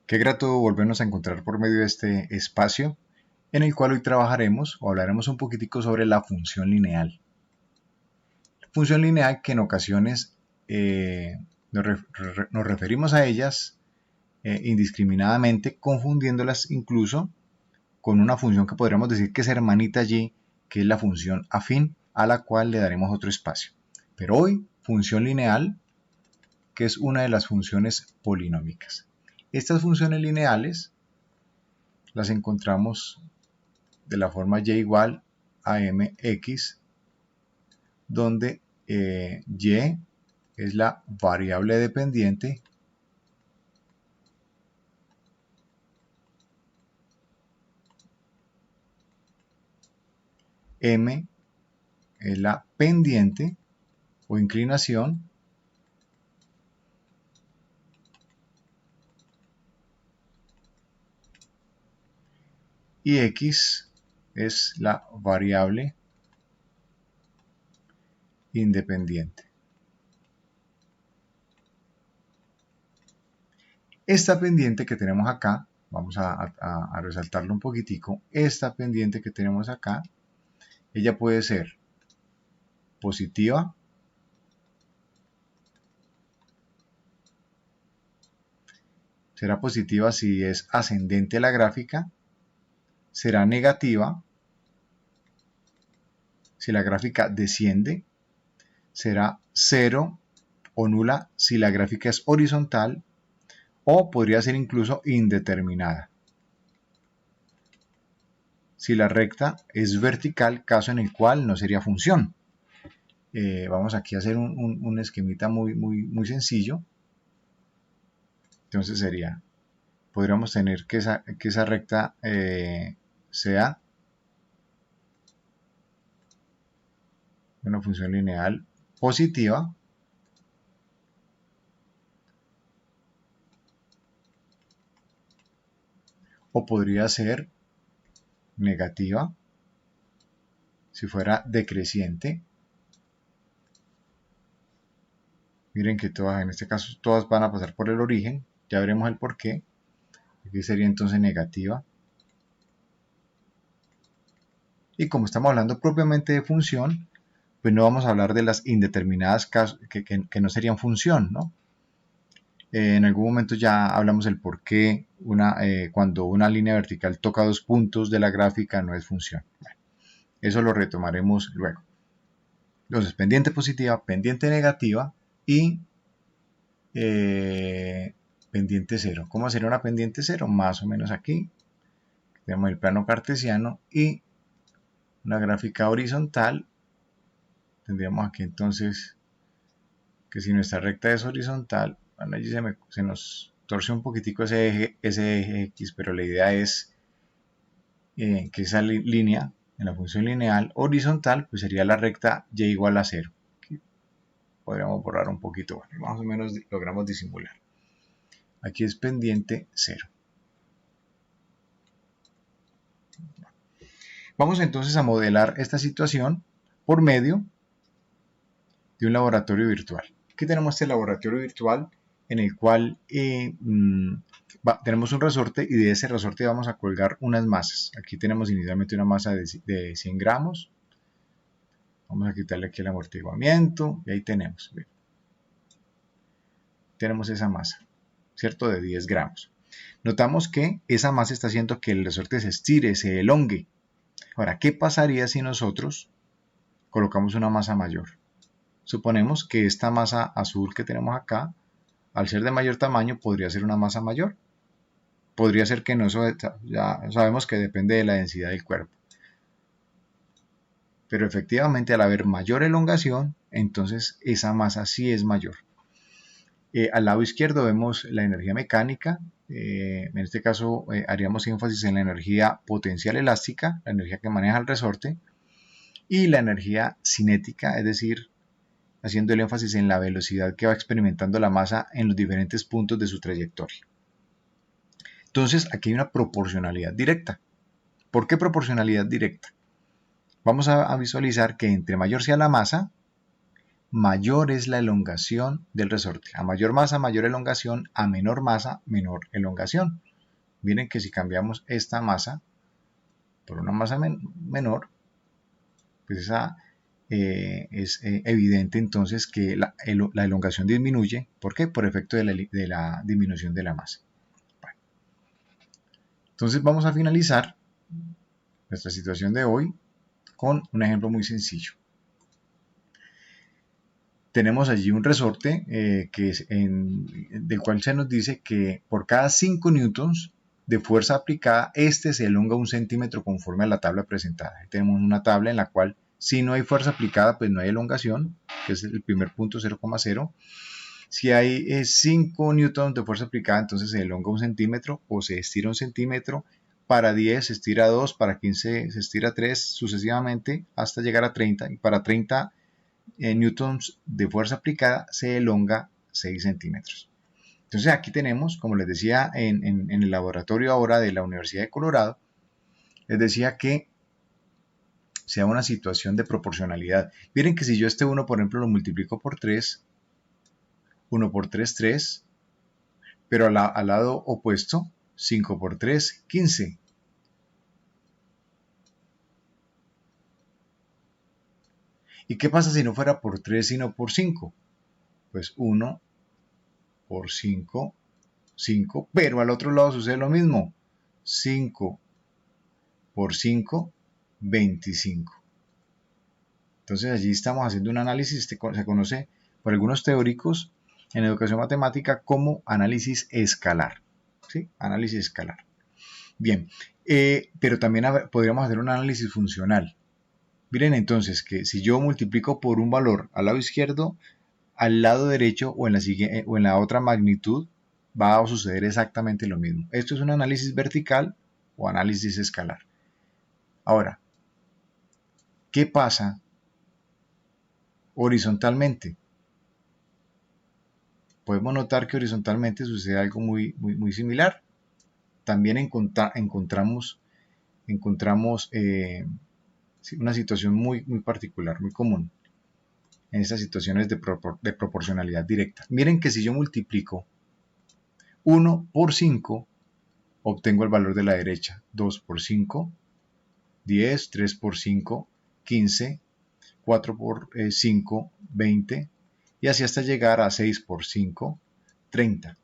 Qué grato volvernos a encontrar por medio de este espacio en el cual hoy trabajaremos o hablaremos un poquitico sobre la función lineal. Función lineal que en ocasiones nos referimos a ellas indiscriminadamente, confundiéndolas incluso con una función que podríamos decir que es hermanita allí, que es la función afín, a la cual le daremos otro espacio. Pero hoy, función lineal, que es una de las funciones polinómicas. Estas funciones lineales las encontramos de la forma y igual a mx, donde y es la variable dependiente m es la pendiente o inclinación y x es la variable independiente. Esta pendiente que tenemos acá, vamos a resaltarlo un poquitico, esta pendiente que tenemos acá, ella puede ser positiva, será positiva si es ascendente la gráfica, será negativa si la gráfica desciende, será 0 o nula si la gráfica es horizontal, o podría ser incluso indeterminada si la recta es vertical, caso en el cual no sería función. Vamos aquí a hacer un esquemita muy sencillo. Entonces podríamos tener que esa recta sea una función lineal positiva o podría ser negativa si fuera decreciente. Miren que todas, en este caso, todas van a pasar por el origen. Ya veremos el por qué. Aquí sería entonces negativa. Y como estamos hablando propiamente de función, pues no vamos a hablar de las indeterminadas que no serían función, ¿no? En algún momento ya hablamos del por qué cuando una línea vertical toca dos puntos de la gráfica no es función. Bueno, eso lo retomaremos luego. Entonces, pendiente positiva, pendiente negativa y pendiente cero. ¿Cómo sería una pendiente cero? Más o menos aquí. Tenemos el plano cartesiano y una gráfica horizontal. Tendríamos aquí entonces que si nuestra recta es horizontal, bueno, allí se nos torce un poquitico ese eje X, pero la idea es que esa línea, en la función lineal horizontal, pues sería la recta y igual a 0. Aquí podríamos borrar un poquito, bueno, más o menos logramos disimular. Aquí es pendiente 0. Vamos entonces a modelar esta situación por medio de un laboratorio virtual. Aquí tenemos este laboratorio virtual en el cual tenemos un resorte y de ese resorte vamos a colgar unas masas. Aquí tenemos inicialmente una masa de 100 gramos. Vamos a quitarle aquí el amortiguamiento y ahí tenemos. Bien. Tenemos esa masa, ¿cierto? De 10 gramos. Notamos que esa masa está haciendo que el resorte se estire, se elongue. Ahora, ¿qué pasaría si nosotros colocamos una masa mayor? Suponemos que esta masa azul que tenemos acá, al ser de mayor tamaño, podría ser una masa mayor. Podría ser que no, eso ya sabemos que depende de la densidad del cuerpo. Pero efectivamente al haber mayor elongación, entonces esa masa sí es mayor. Al lado izquierdo vemos la energía mecánica. En este caso haríamos énfasis en la energía potencial elástica, la energía que maneja el resorte, y la energía cinética, es decir, haciendo el énfasis en la velocidad que va experimentando la masa en los diferentes puntos de su trayectoria. Entonces, aquí hay una proporcionalidad directa. ¿Por qué proporcionalidad directa? Vamos a visualizar que entre mayor sea la masa, mayor es la elongación del resorte. A mayor masa, mayor elongación, a menor masa, menor elongación. Miren que si cambiamos esta masa por una masa menor, pues esa es evidente entonces que la elongación disminuye. ¿Por qué? Por efecto de la disminución de la masa. Bueno, entonces vamos a finalizar nuestra situación de hoy con un ejemplo muy sencillo. Tenemos allí un resorte del cual se nos dice que por cada 5 newtons de fuerza aplicada, este se elonga 1 centímetro conforme a la tabla presentada. Ahí tenemos una tabla en la cual si no hay fuerza aplicada, pues no hay elongación, que es el primer punto, 0,0. Si hay 5 newtons de fuerza aplicada, entonces se elonga 1 centímetro o se estira 1 centímetro. Para 10 se estira 2, para 15 se estira 3, sucesivamente hasta llegar a 30. Y para 30 newtons de fuerza aplicada se elonga 6 centímetros. Entonces aquí tenemos, como les decía en el laboratorio ahora de la Universidad de Colorado, les decía que sea una situación de proporcionalidad. Miren que si yo este 1, por ejemplo, lo multiplico por 3, 1 por 3, 3, pero al lado opuesto, 5 por 3, 15. ¿Y qué pasa si no fuera por 3, sino por 5? Pues 1 por 5, 5, pero al otro lado sucede lo mismo. 5 por 5, 25. Entonces allí estamos haciendo un análisis que se conoce por algunos teóricos en educación matemática como análisis escalar. ¿Sí? Análisis escalar. Bien, pero también podríamos hacer un análisis funcional. Miren entonces que si yo multiplico por un valor al lado izquierdo, al lado derecho o en la otra magnitud, va a suceder exactamente lo mismo. Esto es un análisis vertical o análisis escalar. Ahora, ¿qué pasa horizontalmente? Podemos notar que horizontalmente sucede algo muy similar. También encontramos una situación muy particular, muy común en estas situaciones de proporcionalidad directa. Miren que si yo multiplico 1 por 5, obtengo el valor de la derecha. 2 por 5, 10, 3 por 5, 15, 4 por 5, 20, y así hasta llegar a 6 por 5, 30.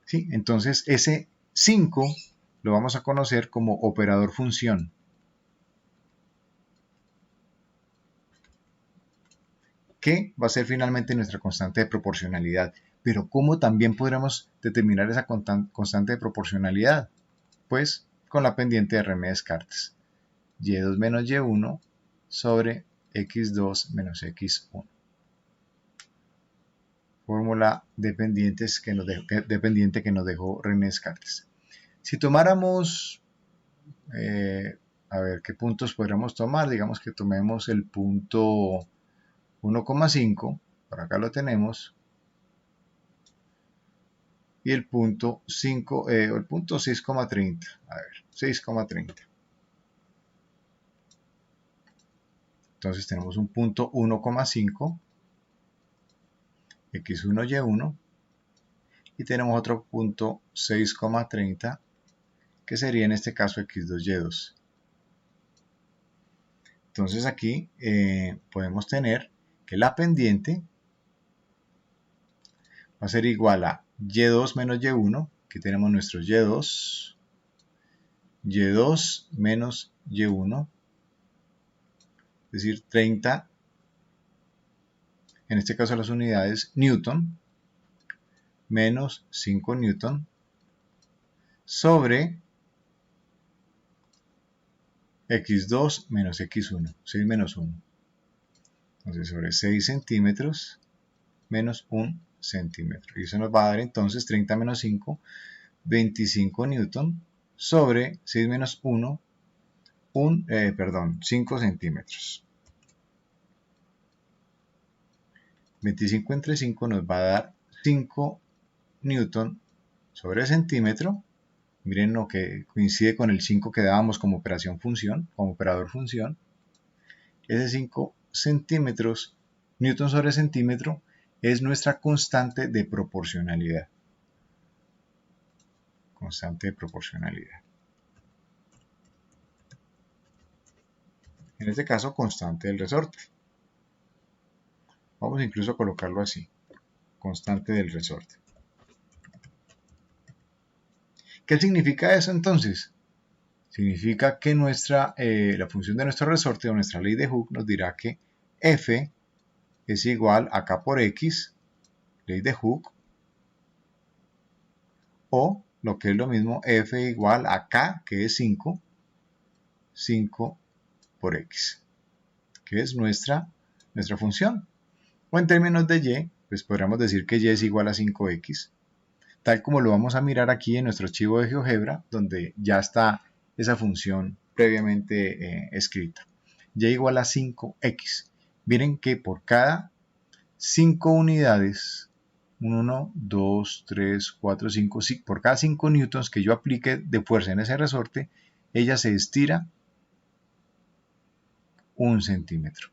¿Sí? Entonces ese 5 lo vamos a conocer como operador función. Que va a ser finalmente nuestra constante de proporcionalidad. Pero ¿cómo también podremos determinar esa constante de proporcionalidad? Pues con la pendiente de René Descartes. Y2 menos Y1 sobre X2 menos X1. Fórmula dependiente que nos dejó René Descartes. Si tomáramos, a ver, ¿qué puntos podríamos tomar? Digamos que tomemos el punto 1,5, por acá lo tenemos, y el punto 5, el punto 6,30, a ver, 6,30. Entonces tenemos un punto 1,5, x1, y1, y tenemos otro punto 6,30, que sería en este caso x2, y2. Entonces aquí podemos tener que la pendiente va a ser igual a y2 menos y1, aquí tenemos nuestro y2 menos y1, es decir, 30, en este caso las unidades newton, menos 5 newton, sobre x2 menos x1, 6 menos 1. Entonces sobre 6 centímetros menos 1 centímetro. Y eso nos va a dar entonces 30 menos 5, 25 newton, sobre 6 menos 1, 5 centímetros. 25 entre 5 nos va a dar 5 newton sobre centímetro. Miren lo que coincide con el 5 que dábamos como operación función, como operador función. Ese 5 centímetros newton sobre centímetro es nuestra constante de proporcionalidad. Constante de proporcionalidad. En este caso, constante del resorte. Vamos incluso a colocarlo así, constante del resorte. ¿Qué significa eso entonces? Significa que la función de nuestro resorte o nuestra ley de Hooke nos dirá que f es igual a k por x, ley de Hooke, o lo que es lo mismo, f igual a k, que es 5 por x, que es nuestra función. O en términos de y, pues podríamos decir que y es igual a 5x, tal como lo vamos a mirar aquí en nuestro archivo de GeoGebra, donde ya está esa función previamente escrita. Y igual a 5x. Miren que por cada 5 unidades, 1, 2, 3, 4, 5, por cada 5 newtons que yo aplique de fuerza en ese resorte, ella se estira 1 centímetro.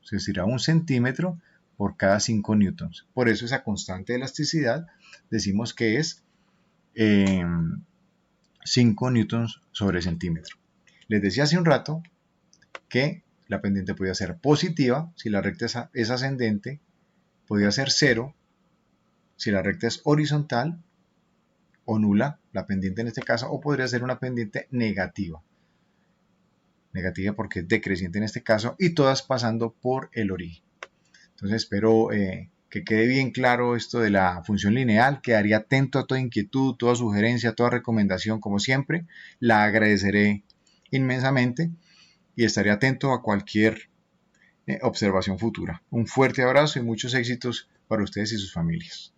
Se estira 1 centímetro por cada 5 newtons. Por eso esa constante de elasticidad decimos que es 5 newtons sobre centímetro. Les decía hace un rato que la pendiente podía ser positiva si la recta es ascendente, podía ser 0 si la recta es horizontal o nula, la pendiente en este caso, o podría ser una pendiente negativa. Negativa porque es decreciente en este caso, y todas pasando por el origen. Entonces espero que quede bien claro esto de la función lineal. Quedaría atento a toda inquietud, toda sugerencia, toda recomendación, como siempre. La agradeceré inmensamente y estaré atento a cualquier observación futura. Un fuerte abrazo y muchos éxitos para ustedes y sus familias.